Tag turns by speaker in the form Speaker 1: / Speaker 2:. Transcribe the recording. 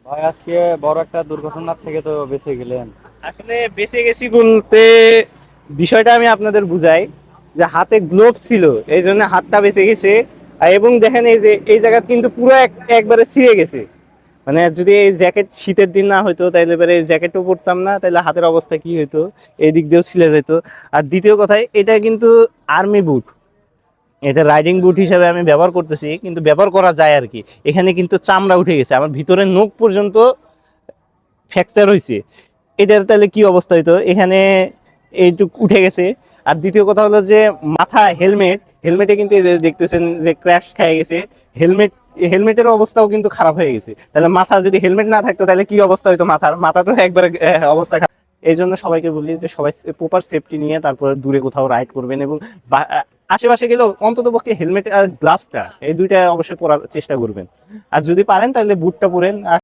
Speaker 1: ভাই আজকে বড় একটা দুর্ঘটনা থেকে তো বেঁচে গেলেন।
Speaker 2: আসলে বেঁচে গেছি বলতে বিষয়টা আমি আপনাদের বুঝাই যে হাতে গ্লোভস ছিল, এই জন্য হাতটা বেঁচে গেছে। এবং দেখেন এই যে এই জায়গা কিন্তু পুরো একবারে ছিঁড়ে গেছে। মানে যদি এই জ্যাকেট শীতের দিন না হইতো তাইলে এবারে জ্যাকেটও পরতাম না, তাইলে হাতের অবস্থা কি হইতো, এই দিক দিয়েও ছিলে যেত। আর দ্বিতীয় কথায় এটা কিন্তু আর্মি বুট, এটা রাইডিং বুট হিসেবে আমি ব্যবহার করতেছি, কিন্তু ব্যবহার করা যায় আর কি। এখানে কিন্তু চামড়া উঠে গেছে, আমার ভিতরের নখ পর্যন্ত ফ্র্যাকচার হয়েছে। এটার তাহলে কি অবস্থা হইতো এখানে, এইটুক উঠে গেছে। আর দ্বিতীয় কথা হলো যে মাথা হেলমেট, হেলমেটে কিন্তু এই যে দেখতেছেন যে ক্র্যাশ খেয়ে গেছে। হেলমেট, হেলমেটের অবস্থাও কিন্তু খারাপ হয়ে গেছে। তাহলে মাথা যদি হেলমেট না থাকতো তাহলে কি অবস্থা হইতো মাথার, মাথা তো একবারে অবস্থা খারাপ। এই জন্য সবাইকে বলি যে সবাই প্রপার সেফটি নিয়ে তারপরে দূরে কোথাও রাইড করবেন, এবং আশেপাশে গেলেও অন্তত পক্ষে হেলমেট আর গ্লাভসটা এই দুইটা অবশ্যই পরার চেষ্টা করবেন। আর যদি পারেন তাহলে বুটটা পরেন। আর